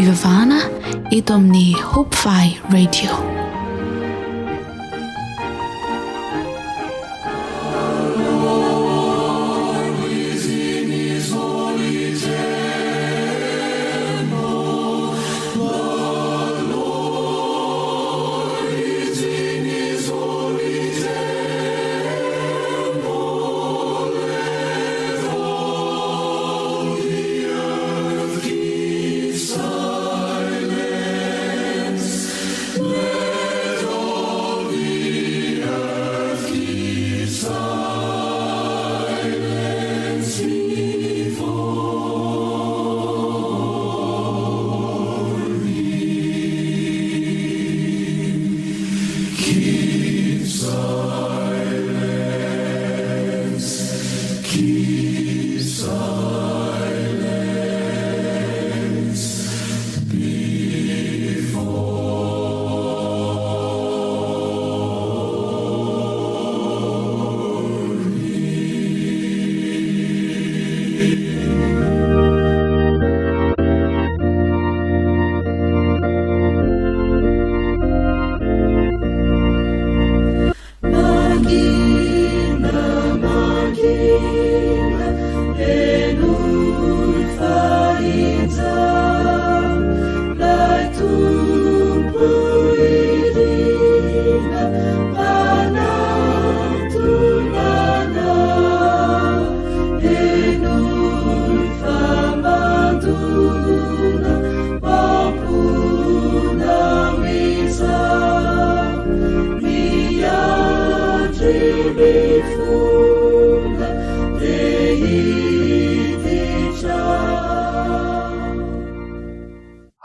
fampivavahana eto amin'ny Hope-Fi Radio.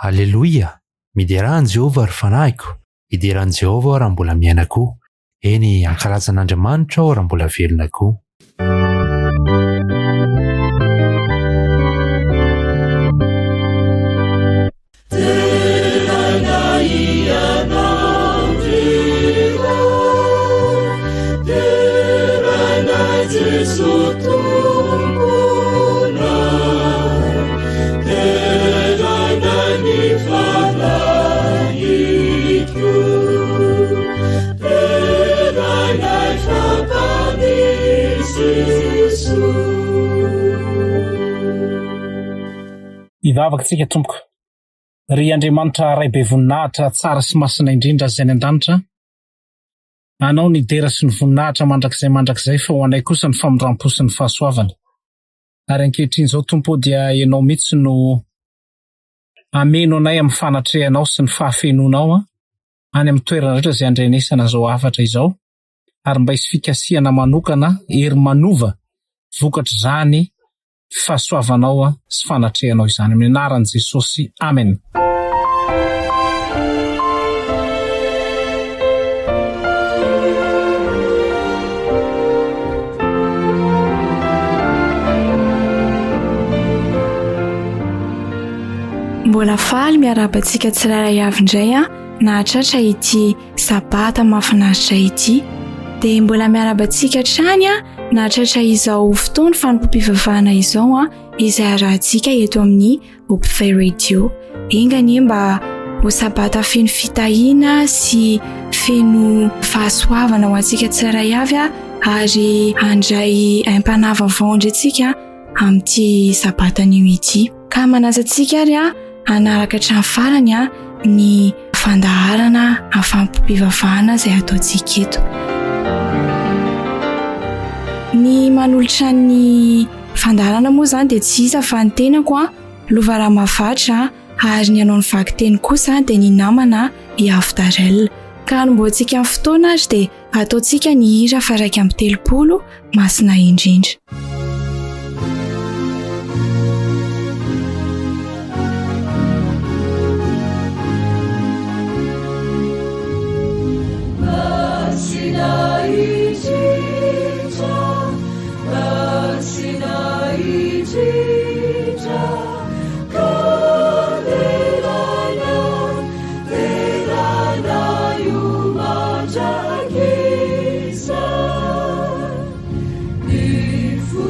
Alleloia, mideran Jehovah ary fanahiko, ideran Jehovah raha mbola miaina koa, eny ankalazan'Andriamanitra aho raha mbola velona koa. Ivavaka tsika tompoko. Ry Andriamanitra ray be voninahitra tsara sy masina indrindra izay any an-danitra. Anao ny dera sy ny voninahitra mandrakizay fa ho anay kosa ny famindrampò sy ny fahasoavana. Ary ankehitriny izao tompo dia ianao mihitsy no ameno anay amin'ny fanatrehanao sy ny fahafenonao any amin'ny toerana rehetra izay andrenesana izao hafatra izao. Ary mba hisy fikasiana manokana, hery manova, vokatra izany fahasoavanao sy fanatrehanao izany. Amin'ny anaran'i Jesosy. Amen. Mbola faly miarabantsika tsirairay avy indray nahatratra ity sabata mahafinaritra ity. Dia mbola miarabantsika trany nahatratra izao fotoana fanompoam-pivavahana izao izay arahantsika eto amin'ny Hope-Fi Radio. Engany mba ho sabata feno fitahiana sy feno fahasoavana ho antsika tsirairay avy ary handray aim-panava vaondratsika amin'ity sabatan'io ity. Ka manaza antsika ary hanaraka hatramin'ny farany ny fandaharana afampivavahana izay ataontsika eto. Ny manolotra ny fandaharana moa izany dia tsy iza fa ny tenako Lova Ramavatra ary ny anao ny vaky teny kosa dia ny namana Yaftarel. Ka hanomboantsika amin'ny fotoana ary dia ataontsika ny hira faraika amin'ny 30 masina indrindra. Before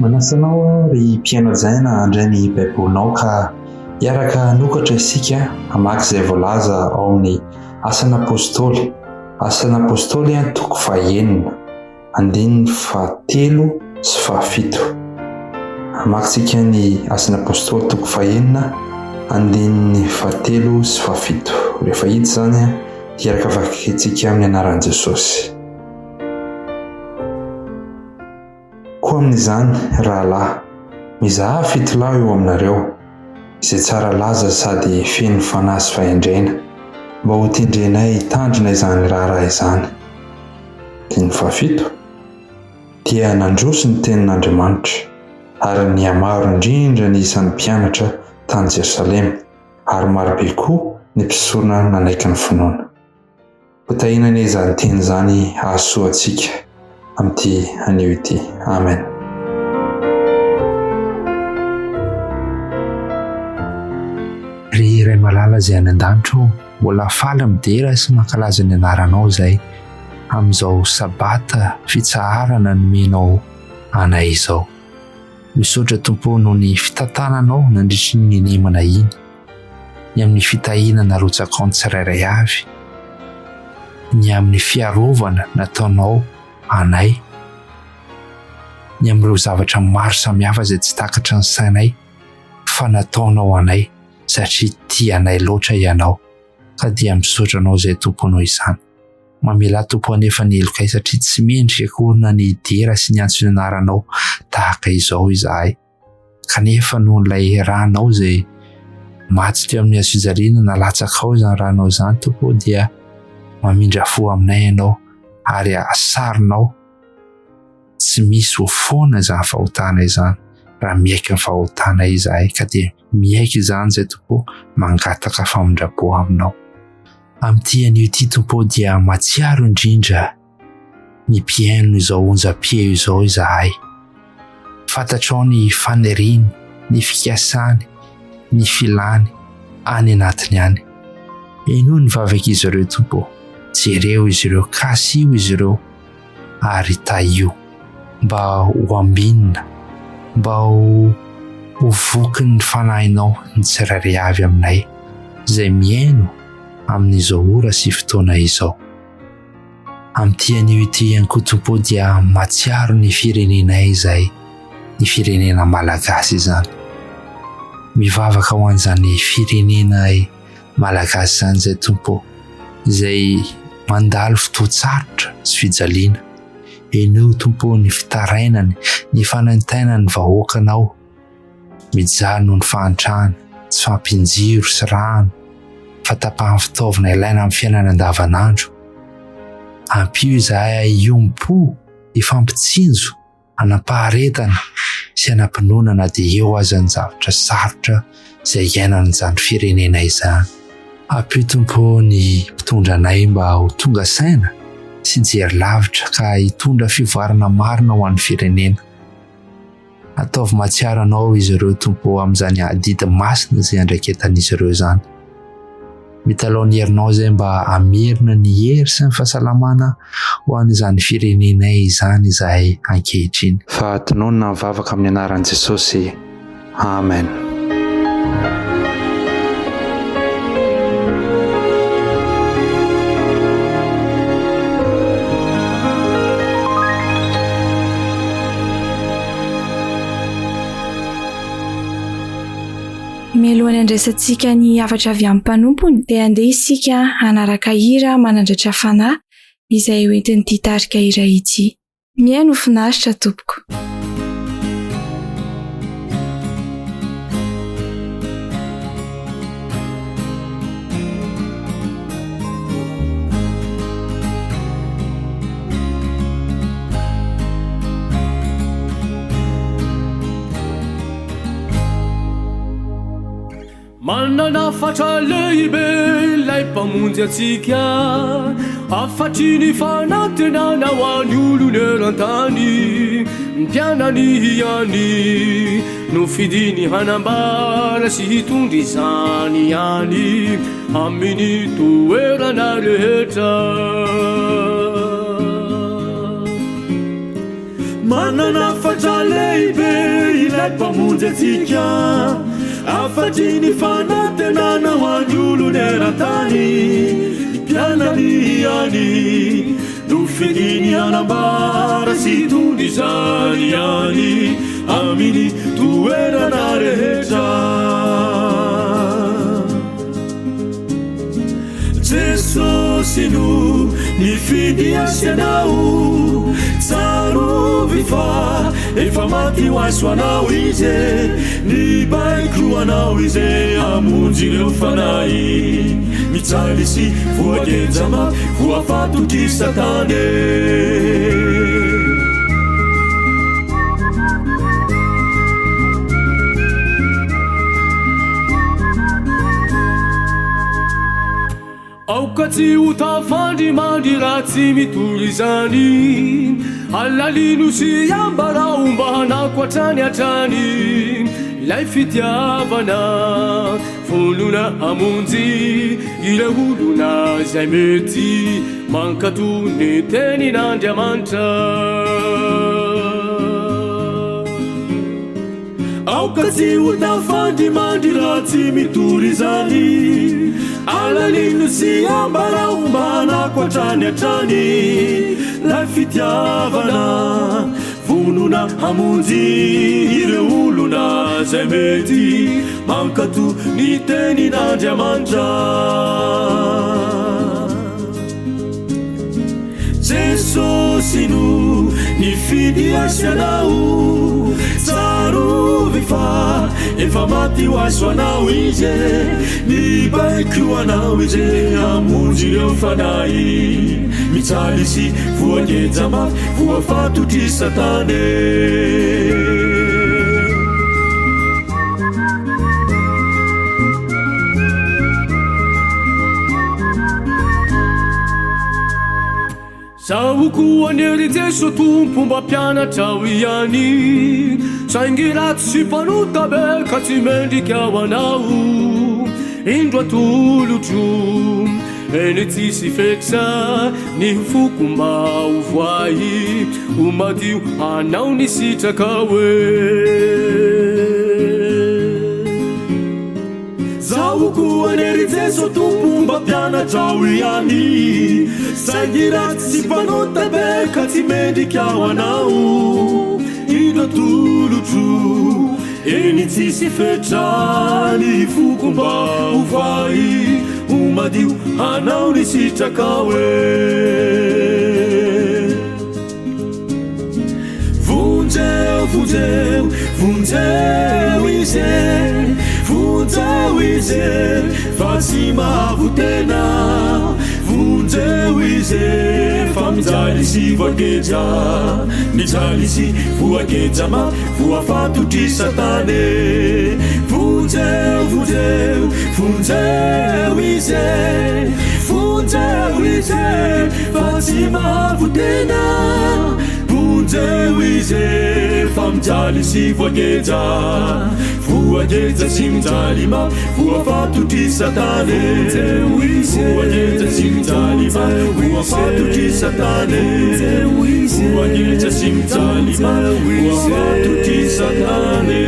Manasanao ry mpiaino jaina handray ny baibolinao ka hiaraka nokatra isika hamaky izay voalaza ao amin'ny asan'ny apôstôly. Asan'ny apôstôly toko 9 andininy 7 sy 7. Hamaky isika ny asan'ny apôstôly toko 9 andininy 7 sy 7. Rehefa hita izany dia hiaraka vakintsika amin'ny anaran'i Jesosy. Koa amin'izany rahalahy, mizaha fitolahy eo aminareo izay tsara laza sady feno fanahy sy fahendrena mba ho tendrenay tandrina izany raharaha izany. Ny 7 dia nandroso ny tenin'Andriamanitra ary nihamaro indrindra ny isan'ny mpianatra tany Jerosalema ary marobe koa ny mpisorona nanaiky ny finoana. Hotahinana izany teny izany ahasoa antsika amin'ity anio ity. Amen. Ry iray malala izay any an-danitro, mbola faly midera sy mankalaza ny anaranao izay amin'izao sabata fitsaharana nomenao anay izao. Misaotra Tompo noho ny fitantananao nandritry ny nemana iny, ny amin'ny fitahinana rotsakao ny tsirairay avy, ny amin'ny fiarovana nataonao anay, ny amin'ireo zavatra maro samihafa izay tsy takatra ny sainay fa nataonao anay satria tia anay loatra ianao, ka dia misaotra anao izay tomponao izany. Mamela Tompo anefa ny elokay satria tsy mendrika akory na ny dera sy ny antso ny anaranao tahaka izao izahay, kanefa noho ilay ranao izay maty teo amin'ny hazofijaliana nalatsakao izany ranao izany Tompo, dia mamindra fo aminay ianao ary asarinao tsy misy ho foana izany fahotana izany raha miaiky ny fahotana izahay, ka dia miaiky izany izay Tompo mangataka famindrapo aminao. Amin'ity anio ity Tompo dia matsiaro indrindra ny mpiaino izao onjam-peo izao izahay. Fantatrao ny faniriany, ny fikasany, ny filany any anatiny any. Eno ny vavakizy ireo Tompo, jereo izy ireo, kasio izy ireo ary taio mba ho ambinina, mba ho voky ny fanahinao ny tsirairay avy aminay izay miaino amin'izao ora sy fotoana izao. amin'tian'io ity ihany koa tompo dia matsiaro ny firenenay izay, ny firenena malagasy izany. Mivavaka ho an'izany firenenay malagasy izany izay tompo, izay mandalo fotoan-tsarotra sy fijaliana. Enio tompo ny fitarainany, ny fanantenany vahoakanao, mijaly noho ny fahantrana, tsy fampinjiro sy rano, fatapahan'ny fitaovana ilaina amin'ny fiainana andavanandro. Ampio izahay iompo, ifampitsinjo, anampaharetana sy anampinonana dia eo aza ny zavatra sarotra izay iainana izany firenena izany. Ampio tompo ny mpitondranay mba ho tonga saina sy jery lavitra ka hitondra fivoarana marina ho an'ny firenena. Ataovy matsiaro anao izy ireo tompo amin'izany adidy masina izay andraikentan'izy ireo izany. Mitalao ny herinao izay mba hamerina ny hery sy ny fahasalamana ho an'izany firenenay izany izahay ankehitriny. Fa tononona mivavaka amin'ny anaran'i Jesosy. Amen. Mialohan'ny andraisantsika ny hafatra avy amin'ny mpanompony dia andeha isika hanaraka hira manandratra fanahy izay hoentin'ny ditarika iray ity. Mihaino finaritra tompoko. Manana fatra lehibe ilay mpamonjy atsika, afatry ny fanantenana ho an'ny olona eran-tany. Mpianany ihany no fidiny hanambara sy hitondra izany ihany amin'ny toerana rehetra. Manana fatra lehibe ilay mpamonjy atsika, afatry ny fanantenana ho an'ny olona eran-tany. Mpianany ihany no fidiny hanambara sy hitondra izany ihany amin'ny toerana rehetra. Jesosy no nifidy azy anao, tsarovy fa efa maty ho azo anao izy, nibaiko anao izy hamonjy ireo fanahy. Mijaly sy voagenja maty, voafatotry Satany. Aoka tsy ho tafandry mandry raha tsy mitory izany, alalino sy ambarao mba hanako hatrany hatrany. Ilay fitiavana volona hamonjy ireo olona izay mety mankato ny tenin'Andriamanitra. Aoka tsy ho tafandry mandry raha tsy mitory izany, alalino sy ambarao mba hanako hatrany hatrany. Ilay fitiavana volona hamonjy ireo olona izay mety mankato ny tenin'Andriamanitra. Jesosy no nifidy azy anao, tsarovy fa efa maty ho azo anao izy, nibaiko anao izy hamonjy ireo fanahy. Mijaly sy voagenja maty, voafatotry Satany. Zaho anery Jeso tompo mba mpianatra ho ihany, saingy ratsy sy mpanota be ka tsy mendrika ho anao. Indro atolotro eny tsisy feksa ny foko mba ho voay, ho madio anao ny sitraka hoe. Zaho kokoa nery Jeso tompo mba mpianatra ho ihany saingy ratsy sy mpanota be ka tsy mendrika ho anao indro atolotro eny tsisy fetrany foko mba hovay ho madio anao ny sitraka hoe vonjeo vonjeo vonjeo ize vonjeo ize fa tsy mahavotena vonjeo ize fa mijaly sy voageja mijaly sy voageja ma voafatotry satane vonjeo vonjeo vonjeo ize vonjeo ize fa tsy mahavotena vonjeo ize fa mijaly sy voageja voageja sy mijaly ma voafatotry satane voageja sy mijaly ma voafatotry satane voageja sy mijaly ma voafatotry satane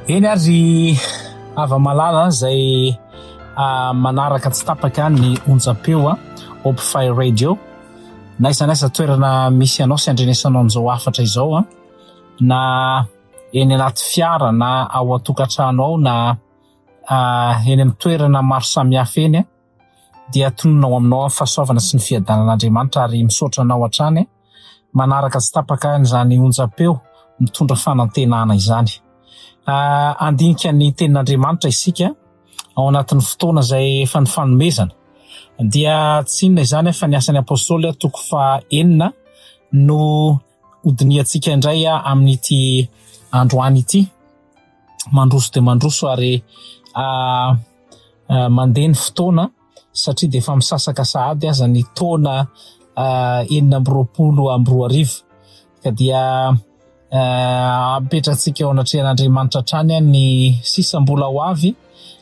eny ary ava-malala zay manaraka tsy tapaka ny onjam-peo Hope Radio naisa toerana misy anao sy andrenesanao an'izao afatra izao na eny anaty fiara na ao atokantrano ao na eny amin'ny toerana maro samihafa eny dia tononao aminao amin'ny fahasoavana sy ny fiadanan'Andriamanitra ary misaotra anao hatrany manaraka tsy tapaka izany onjam-peo mitondra fanantenana izany. Andinika ny tenin'Andriamanitra isika ao anatin'ny fotoana zay efa nifanomezana dia tsy inona izany fa ny asan'ny apôstôly toko 9 no odiniantsika indray amin'ity androany ity mandroso de mandroso ary mandeha ny fotoana satria de efa misasaka sahady aza ny taona 1920 ka dia apetratsika ao anatrehan'Andriamanitra trany ny sisa-mbola ho avy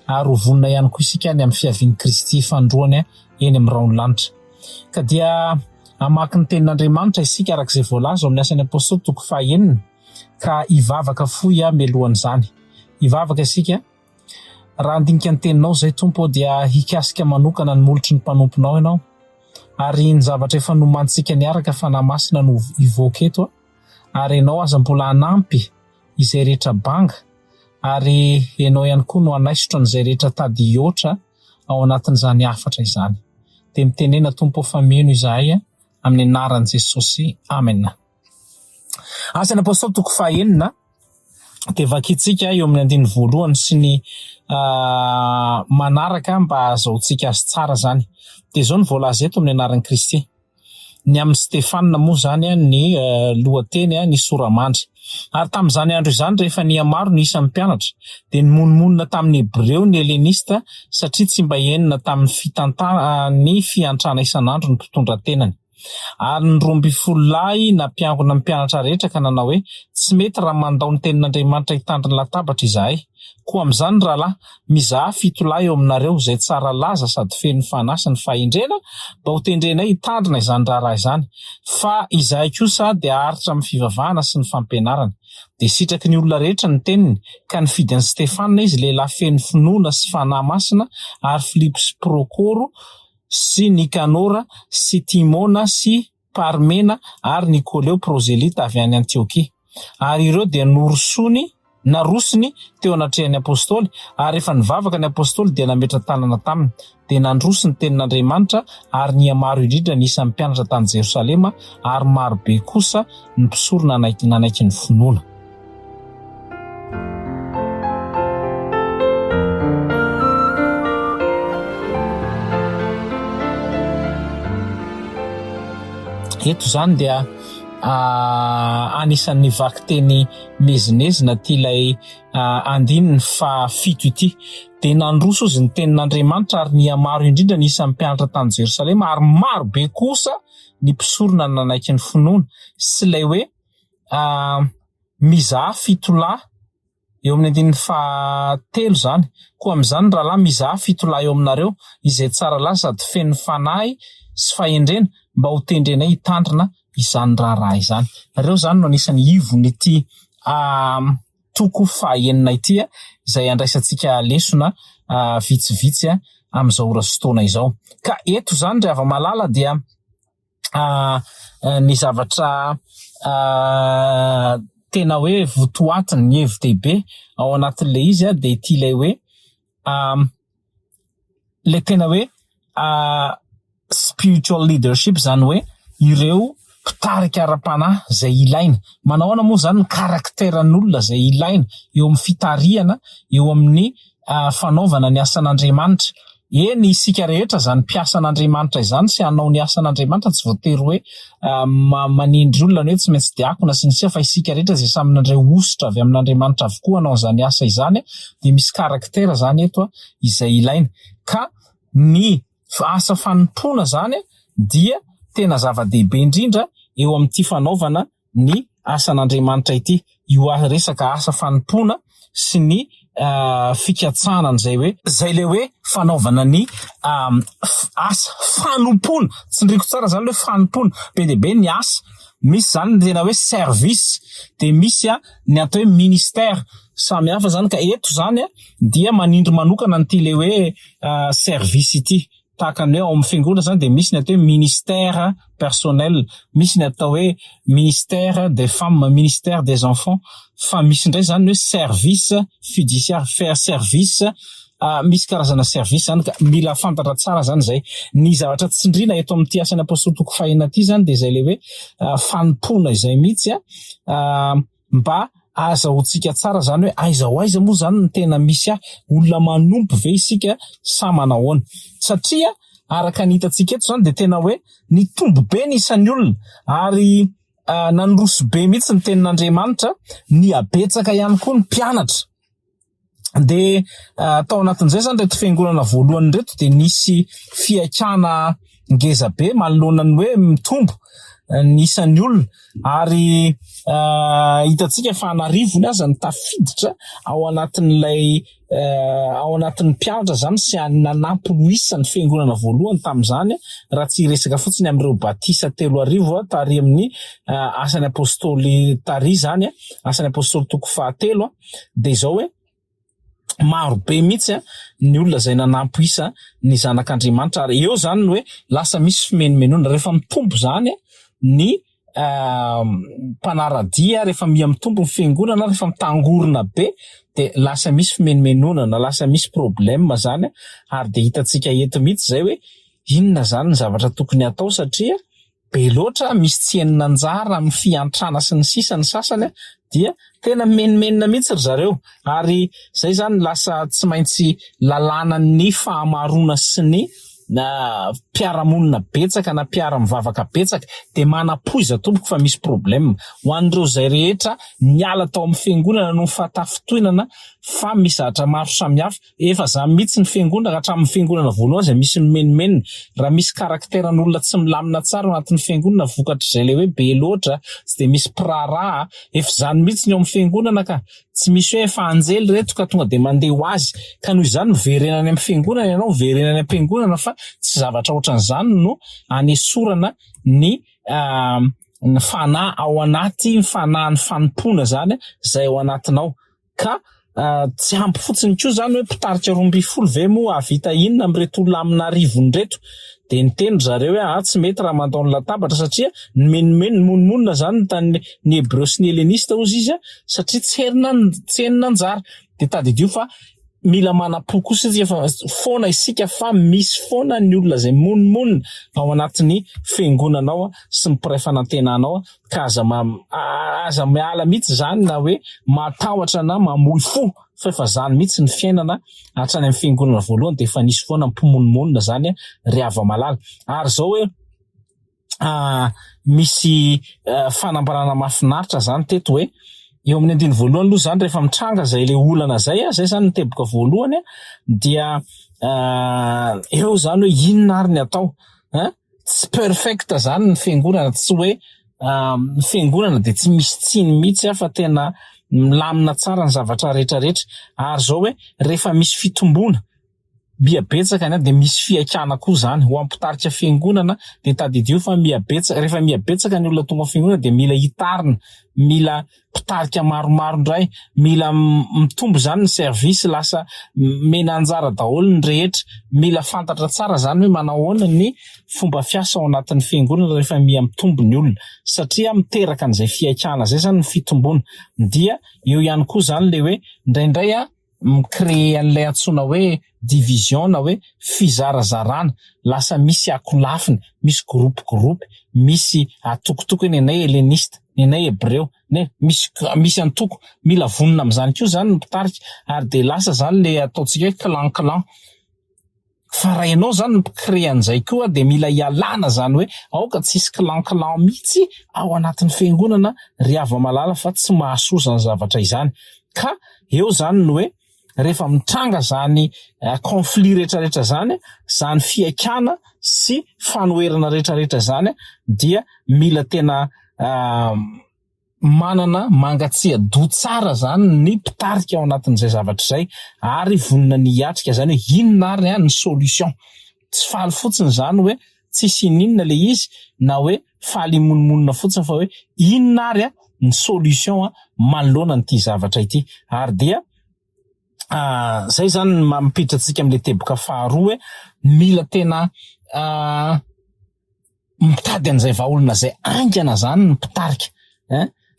ary vonona ihany koa isika ny amin'ny fiavian'i Kristy fandroany eny amin'ny raon'lanitra ka dia amaky ny tenin'Andriamanitra isika arak'izay voalaza amin'ny asan'ny apôstôly toko 9 ka ivavaka foy melohan'izany ivavaka isika raha andinika ny teninao zay tompo dia hikasika manokana ny molotry ny mpanomponao ianao ary ny zavatra efa nomantsika niaraka fa namasina no ivoaka eto ary ianao aza mbola anampy izay rehetra banga ary ianao ihany koa no anaisotra n'izay rehetra tady iotra ao anatin'izany afatra izany de mitenena tompo fa mino izahay amin'ny anaran'i Jesosy amen. Asan'ny apôstôly toko 9 de vakitsika eo amin'ny andiny voalohany sy ny manaraka mba azahoantsika azy tsara zany de zao ny voalaza eto amin'ny anaran'i Kristy. Ny amin'ny Stefana moa zany ny lohateny ny soramandry ary tamin'izany andro izany rehefa niamaro ny isan'ny mpianatra de nymonomonina tamin'ny Hebreo ny Helenista satria tsy mba enina tamin'ny ny fiantrana isan'andro ny mpitondra tenany ary ny 12 lahy nampiangona ny mpianatra rehetra ka nanao hoe tsy mety raha mandao ny tenin'Andriamanitra hitandriny latabatra izahay koa amin'izany rahalahy mizaha 7 lahy eo aminareo zay tsara laza sady feno fanasa ny fahendrena mba ho tendrenay hitandrina izany raharaha izany fa izahay kosa dia aritra amin'ny fivavahana sy ny fampianarana de sitraky ny olona rehetra ny teniny ka nifidy an'i Stefana izy lehilahy feno finoana sy fanahy masina ary Filipo sy Prokoro sy Nikanora sy Timona sy Parmena ary Nikoleo prozelita avy any Antiokia ary ireo dia narosony teo anatrehan'ny apôstôly ary efa nivavaka ny apôstôly dia nametra tanana taminy de nandroso ny tenin'Andriamanitra ary niamaro indrindra ny isan'ny mpianatra tany Jerosalema ary maro be kosa ny mpisorona nanaiky ny finoana. Eto zany dia anisan'ny vaky teny mezinezina tilay andininy fa 7 ity de nandroso izy ny tenin'Andriamanitra ary niamaro indrindra ny isan'ny mpianatra tany Jerosalema ary maro be kosa ny mpisorona nanaiky ny finoana sy lay hoe mizaha fitolahy eo amin'ny andininy fahatelo zany. Koa amin'izany rahalahy mizaha fitolahy eo aminareo izay tsara laza sady feno fanahy sy fahendrena mba ho tendrenay hitandrina izany raharaha izany. Ireo zany no anisany ivon'ity toko fahaenina ity izay andraisantsika lesona vitsivitsy amin'izao ora sy fotoana izao. Ka eto zany rehefa malala dia ny zavatra tena hoe votoatiny ny hevi-dehibe ao anatin'le izy dia ity ilay hoe le tena hoe spiritual leadership, zany hoe ireo mpitarika ara-panahy zay ilaina. Manao ahoana moa zany ny karakteran'olona zay ilaina eo amin'ny fitariana, eo amin'ny fanaovana ny asan'Andriamanitra. Eny isika rehetra zany mpiasan'Andriamanitra izany sy hanao ny asan'Andriamanitra tsy voatery hoe manindry olona ny hoe tsy maintsy diakona sy ny sisa, fa isika rehetra zay samy nandray ositra avy amin'Andriamanitra avokoa hanao zany asa izany dia misy karaktera zany eto izay ilaina. Ka ny asa fanompoana zany dia tena zava-dehibe indrindra eo amin'ity fanaovana ny asan'Andriamanitra ity. Io resaka asa fanompoana sy ny fikatsanana zay le hoe fanaovana ny asa fanompoana. Tsindriko tsara zany hoe fanompoana be dia be ny asa. Misy zany tena hoe service dia misy ny atao hoe ministère samy hafa zany. Ka eto zany dia manindry manokana n'ity le hoe service ity. Tahaka ny hoe ao amin'ny fiangonana zany dia misy ny atao hoe ministère personnel, misy ny atao hoe ministère des femmes, ministère des enfants, fa misy indray zany hoe service fiduciaire, faire service. Misy karazana service zany ka mila fantatra tsara zany zay. Ny zavatra tsindrina eto amin'ity asan'ny apôstôly toko fahaenina ity zany dia zay le hoe fanompoana izay mihitsy mba azahoantsika tsara zany hoe aiza ho aiza moa zany ny tena misy olona manompo ve isika sa manahoana. Satria araka ny hitantsika eto zany dia tena hoe nitombo be ny isan'ny olona ary nandroso be mihitsy ny tenin'Andriamanitra, ny abetsaka ihany koa ny mpianatra. Dia tao anatin'izay zany reto fiangonana voalohany reto dia nisy fiakana ngeza be manoloana ny hoe mitombo ny isan'ny olona ary hitantsika fa anarivony aza ny tafiditra ao anatin'ilay ao anatin'ny mpianatra zany sy nanampy ho isan'ny fiangonana voalohany tamin'izany, raha tsy resaka fotsiny amin'ireo batisa 3 arivo tary amin'ny asan'ny apôstôly tary zany asan'ny apôstôly toko 7 dia izao hoe maro be mihitsy ny olona zay nanampy isa ny zanak'Andriamanitra. Ary eo zany ny hoe lasa misy fimenomenoana rehefa mitombo zany ny mpanaradia, rehefa mitombo ny fiangonana, rehefa mitangorona be dia lasa misy fimenomenoana, lasa misy problème zany. Ary dia hitantsika eto mihitsy zay hoe inona zany ny zavatra tokony atao, satria be loatra misy tsy henona anjara amin'ny fiantrana sy ny sisa ny sasany dia tena menomenona mihitsy ry zareo. Ary zay zany lasa tsy maintsy lalàna ny fahamarona sy ny mpiaramonina betsaka na mpiara-mivavaka betsaka dia manapoiza tompoko fa misy problème ho an'ireo zay rehetra niala tao amin'ny fiangonana no fahatafitoinana fa misy zavatra maro samihafa. Efa zany mihitsy ny fiangonana ka hatramin'ny fiangonana voalohany zay misy ny menomenona. Raha misy karakteran'olona tsy milamina tsara anatin'ny fiangonana vokatra izay le hoe be loatra tsy dia misy prara, efa zany mihitsy ny ao amin'ny fiangonana ka tsy misy hoe efa anjely reto ka tonga dia mandeha ho azy ka noho izany miverenany amin'ny fiangonana ianao, miverenany am-piangonana, fa tsy zavatra ohatran'izany no anesorana ny fanahy ao anaty fanahy fanompoana zany zay ao anatinao. Ka tsy ampy fotsiny koa zany hoe mpitarika 12 ve moa avita inona amin'reto olona amina arivony reto dia niteny zareo hoe tsy mety raha mandao ny latabatra, satria ny menomeno ny monomonina zany ny Hebreo sy ny Helenista ozy izy satria tsy henona anjara. Dia tadidio fa mila manapo kosa foana isika fa misy foana ny olona zay monomonina ao anatin'ny fiangonanao sy ny mpiray fanantenanao, ka aza miala mihitsy zany na hoe matahotra na mamoy fo, fa efa zany mihitsy ny fiainana hatrany amin'ny fiangonana voalohany dia efa nisy foana mpimonmonina zany rehefa malala. Ary zao hoe misy fanambarana mahafinaritra zany teto hoe eo amin'ny andiny voalohany aloha zany rehefa mitranga zay le olana zay zany ny teboka voalohany dia eo zany hoe inona ary ny atao, tsy perfecta zany ny fiangonana, tsy hoe fiangonana de tsy misy tsiny mihitsy fa tena milamina tsara ny zavatra rehetrarehetra ary zao hoe rehefa misy fitombona miabetsaka de misy fiakana koa zany ho ampitarika fiangonana de tadidio fa rehefa miabetsaka ny olona tonga fiangonana de mila hitarina, mila pitarika maromaro ndray, mila mitombo zany ny service, lasa mena anjara daholo ny rehetra, mila fantatra tsara zany hoe manao ahoana ny fomba fiasa ao anatin'ny fiangonana rehefa mitombo ny olona satria miteraka an'izay fiakana zay zany ny fitombona. Dia eo ihany koa zany le hoe indraindray micréer an'ilay antsoina hoe division na hoe fizarazarana, lasa misy akolafina, misy groupe, misy atokotoko ny anay helléniste, ny anay hébreu, misy antoko, mila vonona am'zany koa zany ny pitarika ary de lasa zany le ataotsika hoe clan. Fa raha ianao zany ny micréer an'izay koa de mila ialana zany hoe aoka tsisy clan mihitsy ao anatin'ny fiangonana ry ava malala fa tsy mahasoa zany zavatra izany. Ka eo zany no hoe rehefa mitranga zany conflit rehetrarehetra zany fiakana sy fanoherana rehetrarehetra zany dia mila tena manana mangatsia-do tsara zany ny pitarika ao anatin'izay zavatra zay ary vonona ny hiatrika zany hoe inona ary ny solution. Tsy faly fotsiny zany hoe tsisy ininona le izy na hoe faly imonmonina fotsiny fa hoe inona ary ny solution manoloana n'ity zavatra ity. Ary dia zay zany mampiditra antsika am'le teboka faharoa hoe mila tena mitady an'izay vahaolona zay aingana zany ny pitarika,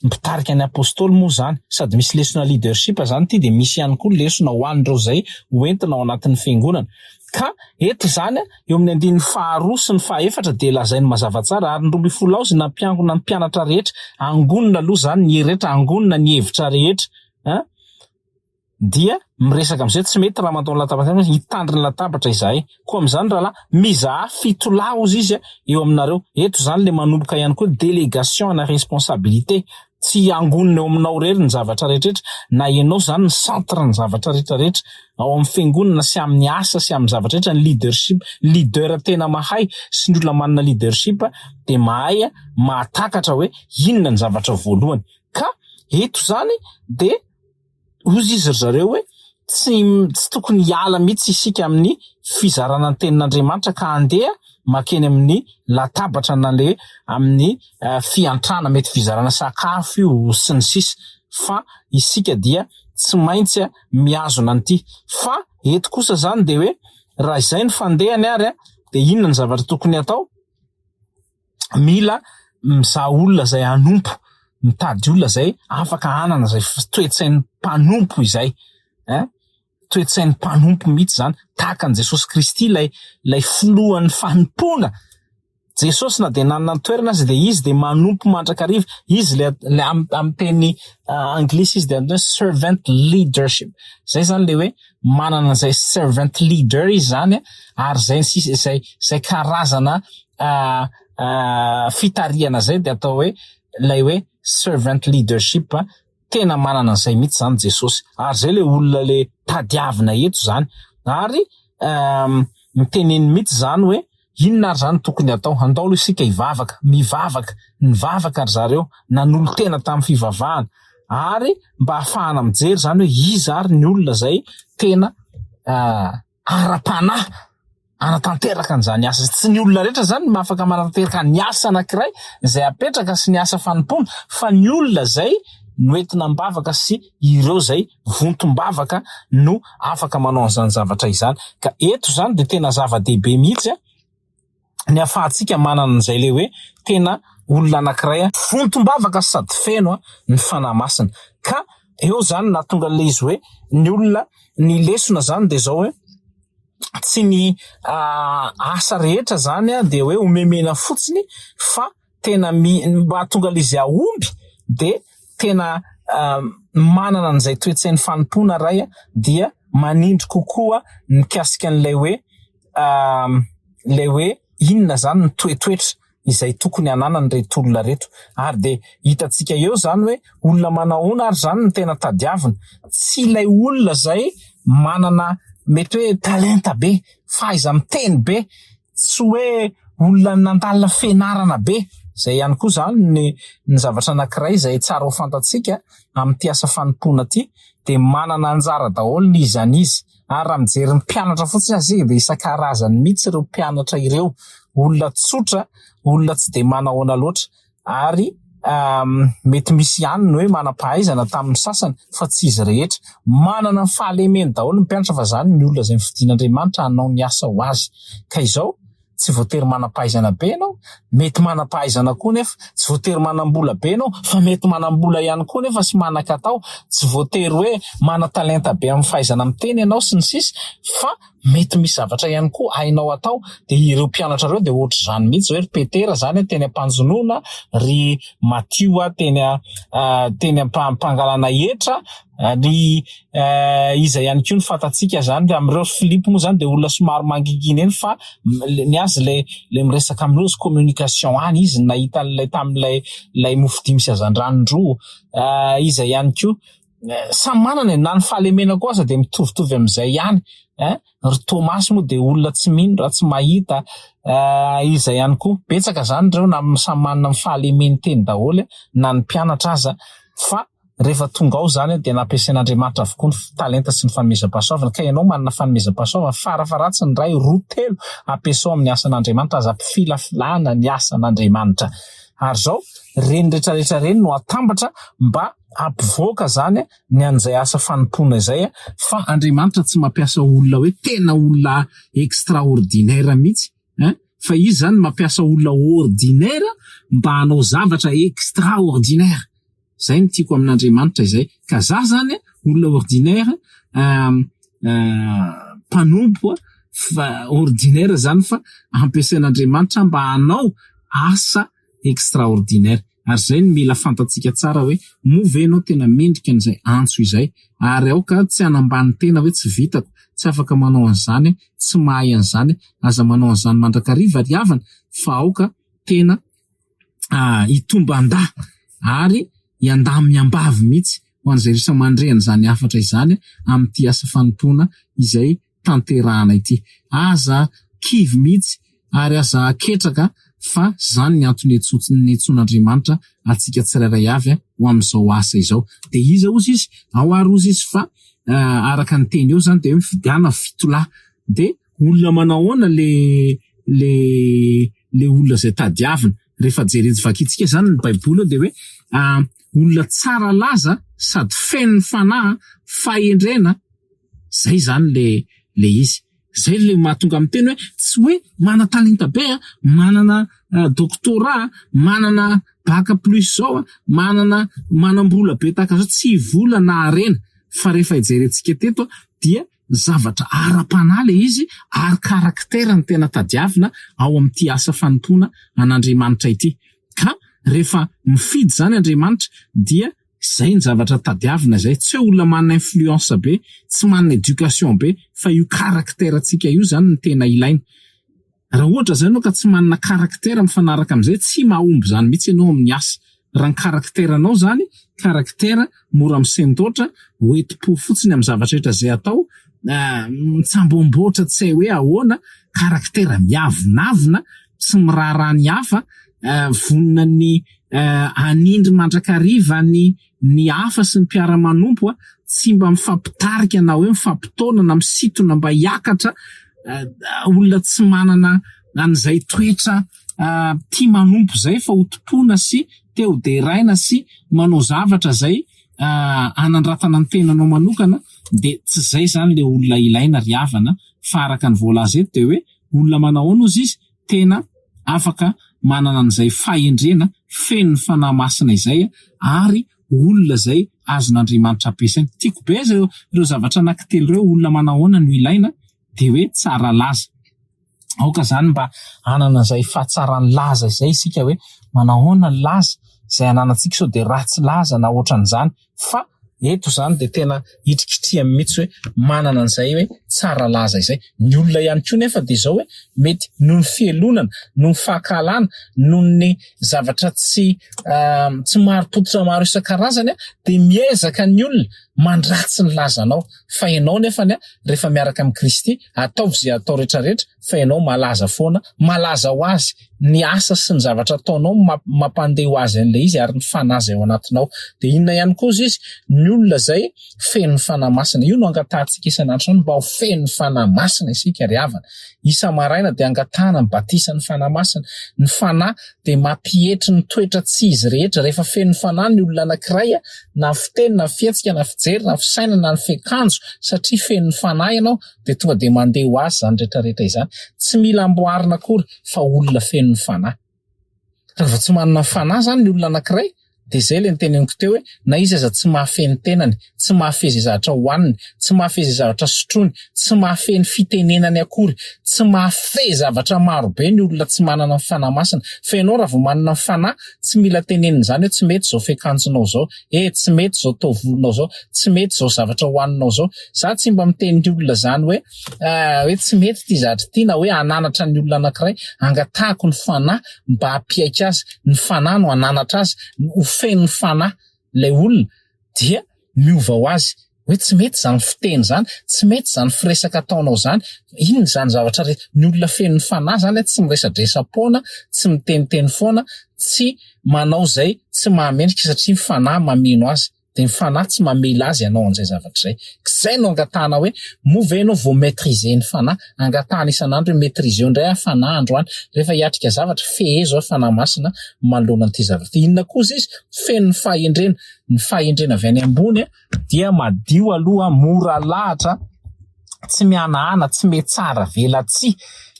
mipitarika ny apôstôly moa zany sady misy lesona leadership zany ity de misy ihany koa lesona ho an'ireo zay hoentina ao anatin'ny fiangonana. Ka eto zany eo amin'ny andin'ny faharoa sy ny fahaefatra de lazainy mazava tsara ary ny 12 aozy na mpiangona ny mpianatra rehetra angonina aloha zany ny heretra, angonina ny hevitra rehetra dia miresaka am'izay tsy mety raha manao latabatra hitandriny latabatra izahay koa am'izany raha mizaha 7 laozy izy eo aminareo. Eto zany le manomboka ihany koa délégation na responsabilité, tsy angonina eo aminao rery ny zavatra rehetrarehetra na ianao zany ny centre ny zavatra rehetrarehetra ao amin'ny fiangonana sy amin'ny asa sy amin'ny zavatra rehetra. Ny leadership, leader tena mahay sy ny olona manana leadership de mahay mahatakatra hoe inona ny zavatra voalohany. Ka eto zany de hozy izy zareo hoe tsy tokony hiala mihitsy isika amin'ny fizarana ny tenin'Andriamanitra ka andeha makeny amin'ny latabatra na le amin'ny fiantrana, mety fizarana sakafo io sy ny sisa, fa isika dia tsy maintsy miazona an'ity. Fa eto kosa zany de hoe raha izay ny fandehany ary de inona ny zavatra tokony atao? Mila mizaha olona zay anompo, mitady olona zay afaka hanana zay toetsain'ny mpanompo izay, toetsain'ny mpanompo mihitsy zany tahaka an' Jesosy Kristy lay filohan'ny fanompona. Jesosy na de nanana ny toerana azy de izy de manompo mandrakariva, izy le amin'ny teny anglisy izy de servant leadership. Zay zany le hoe manana zay servant leader izy zany ary zay karazana fitariana zay de atao hoe lay hoe servant leadership, tena manana an'izay mihitsy zany Jesosy. Ary zay le olona le tadiavina eto zany ary miteneny mihitsy zany hoe inona ary zany tokony atao. Andao aloha isika nivavaka ry zareo nanolo tena tamin'ny fivavahana ary mba ahafahana mijery zany hoe iza ary ny olona zay tena ara-panahy anatanteraka an'izany asa. Tsy ny olona rehetra zany mahafaka manatanteraka ny asa anankiray zay apetraka sy ny asa fanompona, fa ny olona zay noentina mbavaka sy ireo zay vontombavaka no afaka manao an'izany zavatra izany. Ka eto zany de tena zava-dehibe mihitsy ny ahafahantsika manana an'izay le hoe tena olona anankiray vontombavaka sady feno ny fanahy masina. Ka eo zany na tonga le izy hoe ny olona ny lesona zany de zao hoe tsy ny asa rehetra zany de hoe omemena fotsiny fa tena mba tonga le izy aomby de tena manana an'izay toetsain'ny fanompona ray dia manindry kokoa mikasika an'ilay hoe inona zany ny toetoetra izay tokony hananany reto olona reto. Ary de hitantsika eo zany hoe olona manahoana ary zany ny tena tadiavina, tsy ilay olona zay manana mety hoe talenta be, fahaiza miteny be, tsy hoe olona nandalina fianarana be zay ihany koa zany ny zavatra anankiray zay tsara ho fantatsika amin'ity asa fanompoana ity de manana anjara daholo ny izany izy ary raha mijery ny mpianatra fotsiny azy de isan-karazany mihitsy ireo mpianatra ireo olona tsotra olona tsy de manahoana loatra ary mety misy ihany ny hoe manam-pahaizana tamin'ny sasany fa tsy izy rehetra manana ny fahalemeny daholo ny mpianatra fa zany ny olona zay mividian'Andriamanitra hanao ny asa ho azy ka izao tsy voatery manam-pahaizana be ianao mety manam-pahaizana koa nefa tsy voatery manam-bola be ianao fa mety manam-bola ihany koa nefa sy manan-katao tsy voatery hoe mana-talenta be amin'ny fahaizana miteny ianao sy ny sisa fa mety misy zavatra ihany koa hainao atao de ireo mpianatra ireo de ohatra zany mihitsy hoe ry Petera zany teny ampanjonoana ry Matio teny ampangalana hetra ny iza ihany koa ny fatatsika zany amin'ireo Filipo moa zany de olona somary mangingina eny fa ny azy le miresaka amin'ireo communication any izy nahita an'ilay tamin'ilay mofo dimy sy azan-dranondroa iza ihany koa samy manana na ny fahalemena koa aza de mitovitovy amin'izay ihany ry Tomasy moa de olona tsy mino raha tsy mahita iza ihany koa betsaka zany reo na samy manana ny fahalemeny teny daholo na ny mpianatra aza fa rehefa tonga ao zany de nampiasain'Andriamanitra avokoa ny talenta sy ny fanomezam-pahasoavana ka ianao manana fanomezam-pahasoavana farafaratsy ny ray roa telo ampiasao amin'ny asan'Andriamanitra aza ampifilafilana ny asan'Andriamanitra ary zao reny rehetrarehetra reny no atambatra mba ampivoaka zany ny an'izay asa fanompoana izay fa Andriamanitra tsy mampiasa olona hoe tena olona extraordinaire mihitsy fa izy zany mampiasa olona ordinaire mba hanao zavatra extraordinaire zay ny tiako amin'Andriamanitra izay ka za zany olona ordinaire mpanompo fa ordinaire zany fa ampiasain'Andriamanitra mba hanao asa extraordinaire ary zay ny mila fantatsika tsara hoe movenao tena mendrika an'izay antso izay ary ao ka tsy hanambany tena hoe tsy vitako tsy afaka manao an'izany tsy mahay an'izany aza manao an'izany mandrakariva ry havana fa ao ka tena itomba-nda ary ianda miambavy mihitsy ho an'izay risa mandrehana zany afatra izany amin'ity asa fanompoana izay tanterahana ity aza kivy mihitsy ary aza ketraka fa zany ny antony netson'Andriamanitra atsika tsirairay avy ho amin'izao asa izao de iza ozy izy ao ary ozy izy fa araka ny teny eo zany de hoe mifidiana fitolahy de olona manahoana le olona zay tadiavina rehefa jeretsy vakitsika zany ny baiboly de hoe olona tsara laza sady feno fanahy fahendrena zay zany le izy zay le mahatonga amin'ny teny hoe tsy hoe mana-talenta be manana doctorat manana bac plus zao manam-bola be tahaka zao tsy vola na arena fa rehefa ijerentsika teto dia zavatra ara-panahy le izy ary karaktera ny tena tadiavina ao amin'ity asa fanompoana an'Andriamanitra ity ka rehefa mifidy zany Andriamanitra dia zay ny zavatra tadiavina zay tsy olona manana influence be tsy manana éducation be fa io karaktera tsika io zany ny tena ilaina raha ohatra zany no ka tsy manana karaktera mifanaraka amin'izay tsy mahomby zany mihitsy ianao amin'ny asa raha ny karakteranao zany karaktera mora misentotra hoeti-po fotsiny amin'ny zavatra rehetra zay atao mitsamboamboatra tsy hay hoe ahoana karaktera miavinavina tsy miraharaha ny hafa vonina ny anindry mandrakariva ny hafa sy ny mpiara-manompo tsy mba mifampitarika na hoe mifampitaona na misitona mba hiakatra olona tsy manana an'izay toetra tia manompo zay fa hotompona sy teo de raina sy manao zavatra zay anandratana ny tenanao manokana de tsy zay zany le olona ilaina ry havana fa araka ny voalaza eto de hoe olona manahoana ozy izy tena afaka manana an'izay fahendrena feno ny fanahy masina izay ary olona zay azon'Andriamanitra ampiasaina tiako be ireo zavatra anankitelo ireo olona manahoana no ilaina de hoe tsara laza aoka zany mba anana zay fahatsarany laza izay isika hoe manahoana ny laza zay ananantsika sao de ratsy laza na ohatran'izany fa eto zany de tena hitrikitrihamy mihitsy hoe manana an'izay hoe tsara laza izay ny olona ihany koa nefa de zao hoe mety noho ny fielonana noho ny fahakalana noho ny zavatra tsy maro pototra maro isan-karazany de miezaka ny olona mandratsy ny lazanao fa ianao nefany rehefa miaraka amin'ny Kristy ataovy izay atao rehetrarehetra fa ianao malaza foana, malaza ho azy ny asa sy ny zavatra ataonao mampandeha ho azy an'ilay izy ary ny fanazy ao anatinao. De inona ihany koa izy ny olona zay feno fanahy masina. Io no angatantsika isan'andro mba ho feno fanahy masina isika ry havana. Isa maraina de angatana ny batisa ny fanahy masina. Ny fanahy de mampietry ny toetra tsy izy rehetra rehefa feno fanahy ny olona anankiray na fiteny na fihetsika na fijery na fisaina na ny fiakanjo satria feno fanahy ianao de tonga de mandeha ho azy zany rehetrarehetra izany. Tsy mila amboarina akory fa olona feno ny fanahy. Raha tsy manana fanahy zany ny olona anankiray de zay le niteneniko teo hoe na izy aza tsy mahafeny tenany, tsy mahafezy zavatra hoaniny, tsy mahafezy zavatra sotrony, tsy mahafeny fitenenany akory, tsy mahafezy zavatra maro be ny olona tsy manana fanahy masina. Fa ianao raha vao manana fanahy tsy mila teneniny zany hoe tsy mety zao fiakanjonao zao, tsy mety zao taovolonao zao, tsy mety zao zavatra hoaninao zao. Za tsy mba miteny ny olona zany hoe tsy mety ty zavatra ty na hoe ananatra ny olona anankiray, angatahako ny fanahy mba hapiaika azy, ny fanahy no ananatra azy, feno ny fanahy lay olona dia miova ho azy hoe tsy mety zany fiteny zany, tsy mety zany firesaka ataonao zany, inona zany zavatra rehetra. Ny olona feno ny fanahy zany tsy miresadresam-poana, tsy miteniteny foana, tsy manao zay tsy mahamendrika satria ny fanahy mameno azy. De ny fanahy tsy mamela azy ianao an'izay zavatra zay. Zay no angatahana hoe mova ianao vao maîtriser ny fanahy, angatahana isan'andro hoe maîtriser indray fanahy androany. Rehefa hiatrika zavatra fehezo fanahy masina manoloana an'ity zavatra. Inona kosa izy feno ny fahendrena, ny fahendrena avy any ambony dia madio aloha, mora lahatra, tsy mihanahana, tsy mety tsara vela tsi.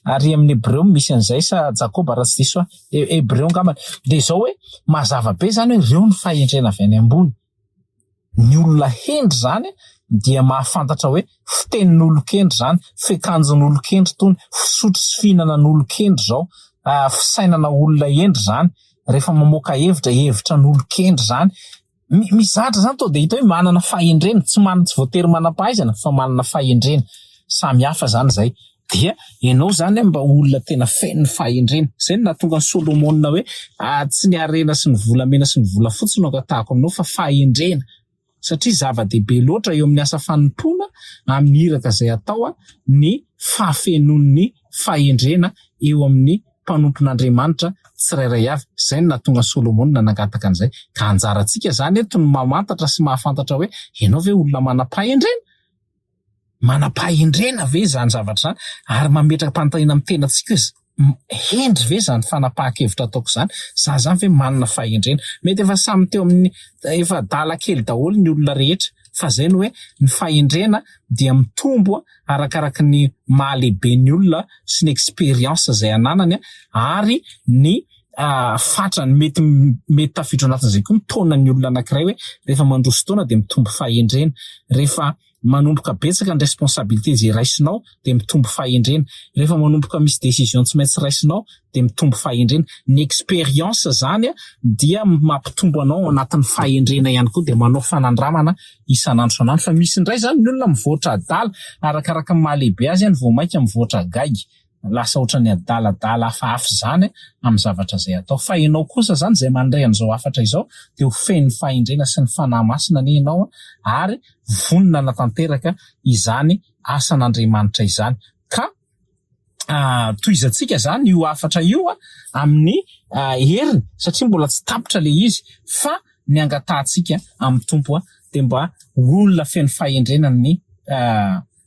Ary amin'ny Hebreo misy an'izay sa Jakoba raha tsy diso Hebreo ngambany. De zao hoe mazava be zany hoe reo ny fahendrena avy any ambony. Ny olona hendry zany dia mahafantatra hoe fitenin'olon-kendry zany, fiakanjon'olon-kendry tony, fisotro sy fihinanan'olon-kendry zao, fisainana olona endry zany, rehefa mamoaka hevitra n'olon-kendry zany. Mizatra zany to de hita hoe manana fahendrena, tsy voatery manam-pahaizana fa manana fahendrena. Samy hafa zany zay. Dia ianao zany mba olona tena feno ny fahendrena. Zay no nahatonga ny Solomona hoe tsy ny harena sy ny volamena sy ny volafotsy no angatahako aminao fa fahendrena. Satria zava-dehibe loatra eo amin'ny asa fanompoana amin'ny iraka izay atao ny fahafenon'ny fahendrena eo amin'ny mpanompon'Andriamanitra tsirairay avy. Zay no nahatonga Solomona nangataka an'izay. Ka anjarantsika zany eto ny mamantatra sy mahafantatra hoe ianao ve olona manam-pahendrena? Manam-pahendrena ve zany zavatra zany? Ary mametraka pantahina amin'ny tenantsika hendry ve zany fanapahan-kevitra ataoko zany? Za zany ve manana fahendrena? Mety efa samy teo amin'ny efa dala kely daholo ny olona rehetra. Fa zay no hoe ny fahendrena dia mitombo arakaraka ny mahalehibe ny olona sy ny expérience zay ananany ary ny fatrany mety tafiditra anatin'izay koa mitona ny olona anankiray hoe rehefa mandroso taona de mitombo fahendrena, rehefa manomboka betsaka ny responsabilité zay raisinao de mitombo fahendrena, rehefa manomboka misy décision tsy maintsy raisinao de mitombo fahendrena. Ny expérience zany dia mampitombo anao anatin'ny fahendrena ihany koa de manao fanandramana isan'andro san'andro. Fa misy indray zany ny olona mivoatra adala arakaraka ny mahalehibe azy vao mainka mivoatra gaigy, lasa ohatran'ny adaladala hafahafa zany amin'ny zavatra zay atao. Fa ianao kosa zany zay mandray an'izao afatra izao de ho feno fahendrena sy ny fanahy masina ny ianao ary vonona natanteraka izany asan'Andriamanitra izany. Ka toizantsika zany io afatra io amin'ny heriny satria mbola tsy tapitra le izy fa ny angatahantsika amin'ny tompo de mba olona feno fahendrena ny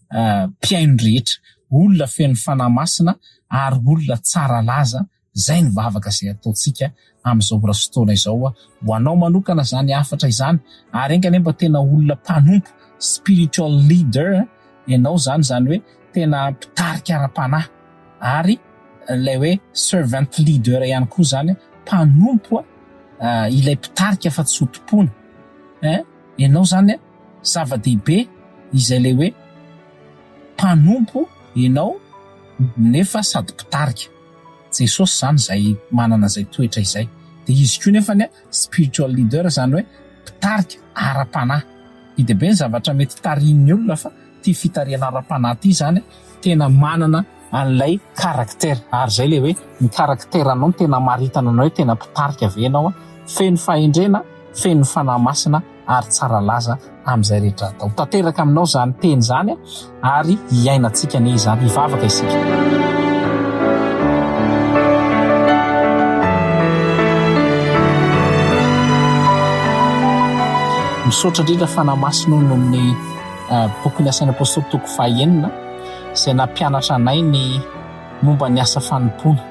mpiaino rehetra, olona feno fanahy masina ary olona tsara laza. Zay ny vavaka zay ataotsika amin'izao fotoana izao ho anao manokana zany afatra izany. Ary engany mba tena olona mpanompo, spiritual leader ianao zany hoe tena mpitarika ara-panahy, ary ilay hoe servant leader ihany koa zany mpanompo ilay mpitarika fa tsy hotompona. Ianao zany zava-dehibe izay le hoe mpanompo ianao nefa sady mpitarika. Jesosy zany zay manana zay toetra izay. De izy koa nefa spiritual leader zany hoe mpitarika ara-panahy. Ide be ny zavatra mety tarihin'ny olona fa ty fitariana ara-panahy ty zany tena manana an'ilay karaktera. Ary zay le hoe ny karaktera anao tena maritana anao hoe tena mpitarika ve ianao, feno fahendrena, feno fanahy masina ary tsara laza amin'izay rehetra atao. Tanteraka aminao zany teny zany ary hiainantsika ny izany, hivavaka isika. Misaotra indrindra fanamasina noho amin'ny boky ny asain'ny apôstôly toko 9 izay nampianatra anay ny momba ny asa fanompoana,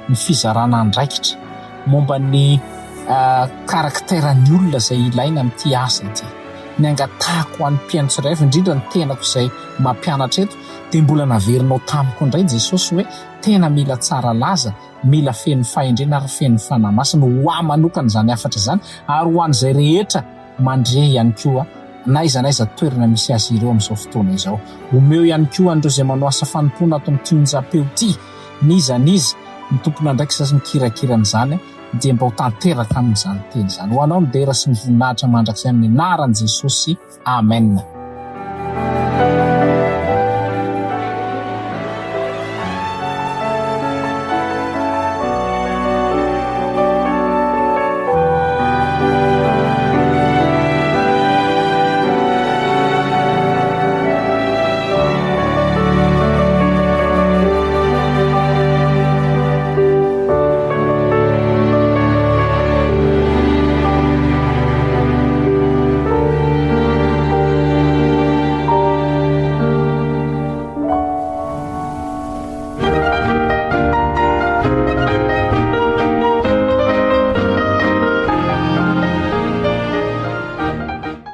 ny fizarana andraikitra, momba ny karakteran'ny olona izay ilaina amin'ity asa ity, ny angatahako ho an'ny mpiaino tsirairay, indrindra ny tenako izay mampianatra eto dia mbola naverinao tamiko indray Jesosy hoe tena mila tsara laza, mila feno fahendrena ary feno fanamasina ho ahy manokana izany afatra izany, ary ho an'izay rehetra mandre ihany koa naiza toerana misy azy ireo amin'izao fotoana izao. Omeo ihany koa an'ireo izay manao asa fanompoana ato amin'ity onjam-peo ity, niza ny tompona ndraiky sasy mikirakirana dia mba ho tanteraka amin'izany teny izany. Ho anao ny dera sy ny voninahitra mandrakizay amin'ny anaran'i Jesosy. Amen.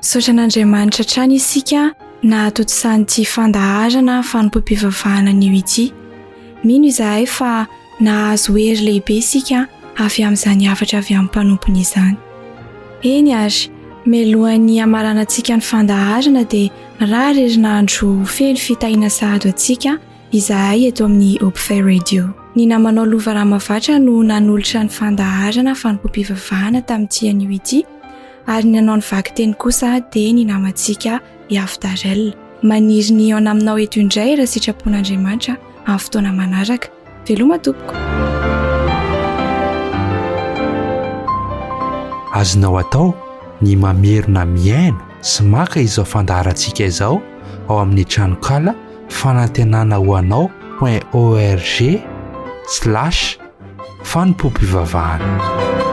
Saotra an'Andriamanitra trany isika na atotosan'ity fandahazana fanompom-pivavahana anio ity. Mino izahay fa nahazo hery lehibe isika avy amin'izany hafatra avy amin'ny mpanompony izany. Eny ary, mialohan'ny hamaranantsika ny fandahazana dia raha herinandro feno fitahiana sahado antsika izahay eto amin'ny Hope Fair Radio. Ny namanao Lova Ramavatra no nanolotra ny fandahazana fanompom-pivavahana tamin'ity anio ity. Ary ny nanao ny vaky teny kosa dia ny namantsika Yaftarel. Maniry ny ao aminao eto indray raha sitrapon'Andriamanitra amin'ny fotoana manaraka. Veloma tompoko. Azonao atao ny mamerina miaino sy maka izao fandaharantsika izao ao amin'ny tranokala fanantenana ho anao.org/fanompom-pivavahana.